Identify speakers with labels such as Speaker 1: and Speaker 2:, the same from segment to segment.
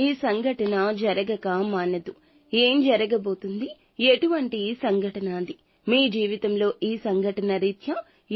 Speaker 1: ఈ సంఘటన జరగక మానదు. ఏం జరగబోతుంది? ఎటువంటి సంఘటన అది? మీ జీవితంలో ఈ సంఘటన రీత్యా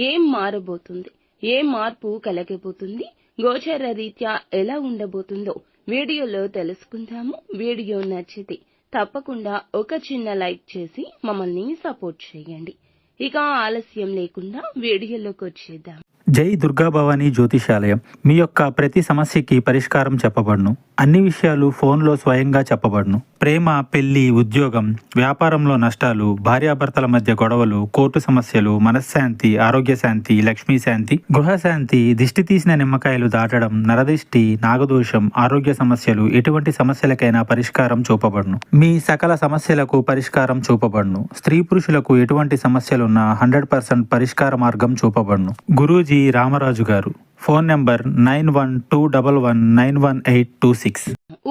Speaker 1: ఏం మారబోతుంది? ఏ మార్పు కలగబోతుంది? గోచర రీత్యా ఎలా ఉండబోతుందో వీడియోలో తెలుసుకుందాము. వీడియో నచ్చితే తప్పకుండా ఒక చిన్న లైక్ చేసి మమ్మల్ని సపోర్ట్ చేయండి. ఇక ఆలస్యం లేకుండా వీడియోలోకి వచ్చేద్దాం.
Speaker 2: జై దుర్గా భవానీ జ్యోతిషాలయం. మీ యొక్క ప్రతి సమస్యకి పరిష్కారం చెప్పబడును. అన్ని విషయాలు ఫోన్లో స్వయంగా చెప్పబడును. ప్రేమ, పెళ్లి, ఉద్యోగం, వ్యాపారంలో నష్టాలు, భార్యాభర్తల మధ్య గొడవలు, కోర్టు సమస్యలు, మనశ్శాంతి, ఆరోగ్య శాంతి, లక్ష్మీ శాంతి, గృహశాంతి, దిష్టి తీసిన నిమ్మకాయలు దాటడం, నరదిష్టి, నాగదోషం, ఆరోగ్య సమస్యలు, ఎటువంటి సమస్యలకైనా పరిష్కారం చూపబడును. మీ సకల సమస్యలకు పరిష్కారం చూపబడును. స్త్రీ పురుషులకు ఎటువంటి సమస్యలున్నా 100% పరిష్కార మార్గం చూపబడును. గురూజీ రామరాజు గారు. Phone number 9121191826.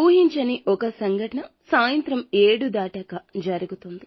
Speaker 1: ఊహించని ఒక సంఘటన సాయంత్రం 7 దాటాక జరుగుతుంది.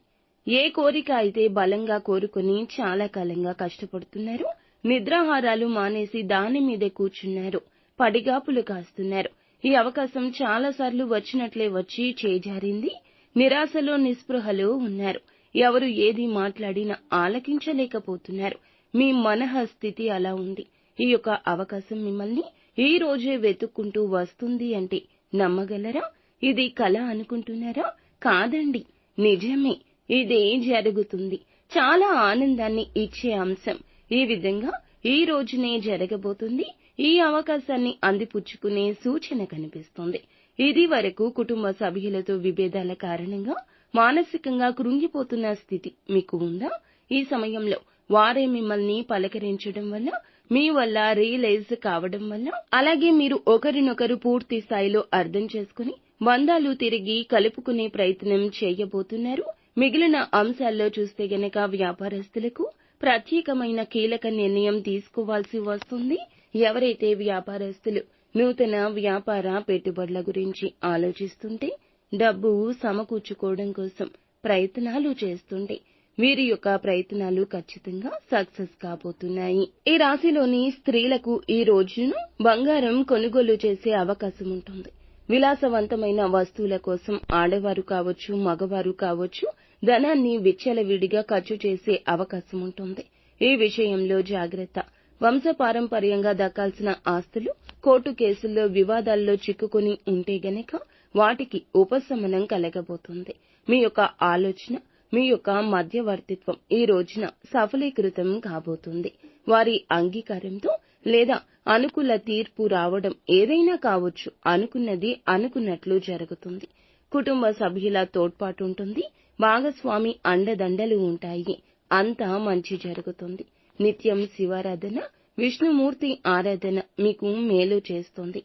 Speaker 1: ఏ కోరిక అయితే బలంగా కోరుకుని చాలా కాలంగా కష్టపడుతున్నారు, నిద్రాహారాలు మానేసి దాని మీదే కూర్చున్నారు, పడిగాపులు కాస్తున్నారు. ఈ అవకాశం చాలా సార్లు వచ్చినట్లే వచ్చి చేజారింది. నిరాశలో నిస్పృహలో ఉన్నారు. ఎవరు ఏది మాట్లాడినా ఆలకించలేకపోతున్నారు. మీ మనః స్థితి అలా ఉంది. ఈ యొక్క అవకాశం మిమ్మల్ని ఈ రోజే వెతుక్కుంటూ వస్తుంది అంటే నమ్మగలరా? ఇది కల అనుకుంటున్నారా? కాదండి, నిజమే. ఇదే జరుగుతుంది. చాలా ఆనందాన్ని ఇచ్చే అంశం ఈ విధంగా ఈ రోజునే జరగబోతుంది. ఈ అవకాశాన్ని అందిపుచ్చుకునే సూచన కనిపిస్తుంది. ఇది వరకు కుటుంబ సభ్యులతో విభేదాల కారణంగా మానసికంగా కృంగిపోతున్న స్థితి మీకు ఉందా? ఈ సమయంలో వారే మిమ్మల్ని పలకరించడం వల్ల, మీ వల్ల రియలైజ్ కావడం వల్ల, అలాగే మీరు ఒకరినొకరు పూర్తి స్థాయిలో అర్థం చేసుకుని బంధాలు తిరిగి కలుపుకునే ప్రయత్నం చేయబోతున్నారు. మిగిలిన అంశాల్లో చూస్తే గనక వ్యాపారస్తులకు ప్రత్యేకమైన కీలక నిర్ణయం తీసుకోవాల్సి వస్తుంది. ఎవరైతే వ్యాపారస్తులు నూతన వ్యాపార పెట్టుబడుల గురించి ఆలోచిస్తుంటే, డబ్బు సమకూర్చుకోవడం కోసం ప్రయత్నాలు చేస్తుంటే వీరి యొక్క ప్రయత్నాలు ఖచ్చితంగా సక్సెస్ కాబోతున్నాయి. ఈ రాశిలోని స్త్రీలకు ఈ రోజును బంగారం కొనుగోలు చేసే అవకాశం ఉంటుంది. విలాసవంతమైన వస్తువుల కోసం ఆడవారు కావచ్చు, మగవారు కావచ్చు, ధనాన్ని విచ్చలవిడిగా ఖర్చు చేసే అవకాశం ఉంటుంది. ఈ విషయంలో జాగ్రత్త. వంశపారంపర్యంగా దక్కాల్సిన ఆస్తులు కోర్టు కేసుల్లో వివాదాల్లో చిక్కుకుని ఉంటే గనక వాటికి ఉపశమనం కలగబోతుంది. మీ యొక్క ఆలోచన, మీ యొక్క మధ్యవర్తిత్వం ఈ రోజున సఫలీకృతం కాబోతుంది. వారి అంగీకారంతో లేదా అనుకూల తీర్పు రావడం ఏదైనా కావచ్చు. అనుకున్నది అనుకున్నట్లు జరుగుతుంది. కుటుంబ సభ్యుల తోడ్పాటు ఉంటుంది. భాగస్వామి అండదండలు ఉంటాయి. అంతా మంచి జరుగుతుంది. నిత్యం శివారాధన, విష్ణుమూర్తి ఆరాధన మీకు మేలు చేస్తుంది.